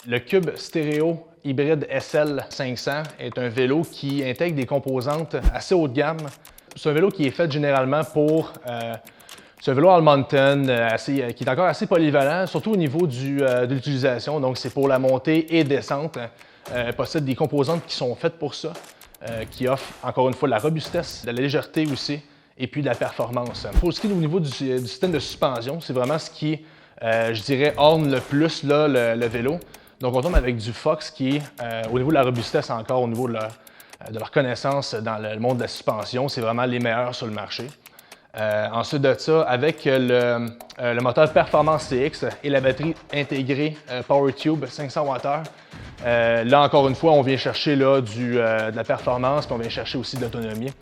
Le Cube Stéréo Hybride SL 500 est un vélo qui intègre des composantes assez haut de gamme. C'est un vélo qui est fait généralement pour... c'est un vélo all mountain qui est encore assez polyvalent, surtout au niveau de l'utilisation. Donc c'est pour la montée et descente. Possède des composantes qui sont faites pour ça, qui offrent encore une fois de la robustesse, de la légèreté aussi, et puis de la performance. Pour ce qui est au niveau du système de suspension, c'est vraiment ce qui, je dirais, orne le plus là, le vélo. Donc on tombe avec du Fox qui est, au niveau de la robustesse encore, au niveau de leur connaissance dans le monde de la suspension, c'est vraiment les meilleurs sur le marché. Ensuite de ça, avec le moteur Performance CX et la batterie intégrée PowerTube 500 Wh, là encore une fois, on vient chercher là, de la performance, puis on vient chercher aussi de l'autonomie.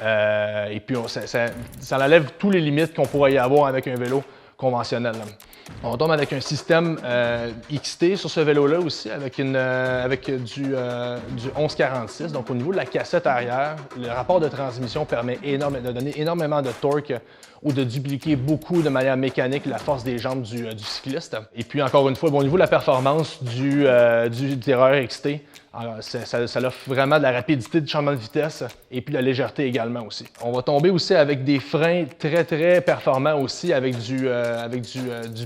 Et puis ça enlève tous les limites qu'on pourrait y avoir avec un vélo conventionnel. On tombe avec un système XT sur ce vélo-là aussi, avec du 1146. Donc au niveau de la cassette arrière, le rapport de transmission permet de donner énormément de torque ou de dupliquer beaucoup de manière mécanique la force des jambes du cycliste. Et puis encore une fois, au niveau de la performance du tireur XT, ça offre vraiment de la rapidité de changement de vitesse et puis de la légèreté également aussi. On va tomber aussi avec des freins très performants aussi avec du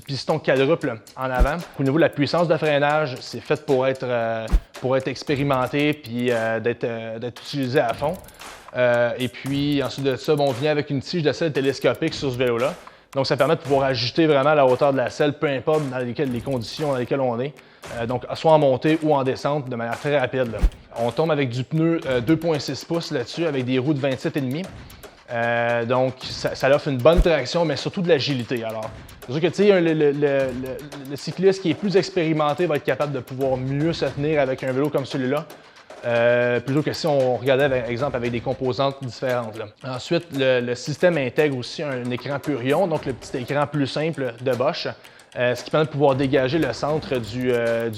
piston quadruple en avant. Au niveau de la puissance de freinage, c'est fait pour être expérimenté puis d'être utilisé à fond. Et puis ensuite de ça, on vient avec une tige de selle télescopique sur ce vélo-là. Donc ça permet de pouvoir ajuster vraiment la hauteur de la selle, peu importe dans les conditions dans lesquelles on est. Donc soit en montée ou en descente de manière très rapide. Là. On tombe avec du pneu 2.6 pouces là-dessus avec des roues de 27,5. Donc ça offre une bonne traction, mais surtout de l'agilité. Alors, c'est sûr que tu sais, le cycliste qui est plus expérimenté va être capable de pouvoir mieux se tenir avec un vélo comme celui-là. Plutôt que si on regardait par exemple avec des composantes différentes. Là. Ensuite, le système intègre aussi un écran Purion, donc le petit écran plus simple de Bosch, ce qui permet de pouvoir dégager le centre du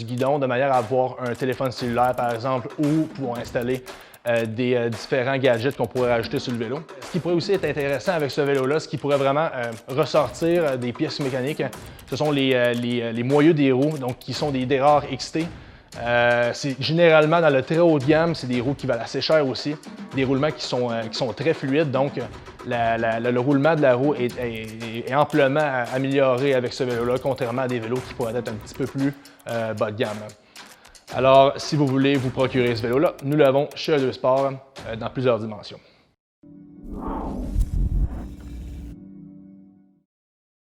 guidon de manière à avoir un téléphone cellulaire par exemple ou pouvoir installer des différents gadgets qu'on pourrait rajouter sur le vélo. Ce qui pourrait aussi être intéressant avec ce vélo-là, ce qui pourrait vraiment ressortir des pièces mécaniques, ce sont les moyeux des roues, donc qui sont des rares XT. C'est généralement dans le très haut de gamme, c'est des roues qui valent assez cher aussi, des roulements qui sont très fluides, donc le roulement de la roue est amplement amélioré avec ce vélo-là, contrairement à des vélos qui pourraient être un petit peu plus bas de gamme. Alors, si vous voulez vous procurer ce vélo-là, nous l'avons chez E2 Sport dans plusieurs dimensions.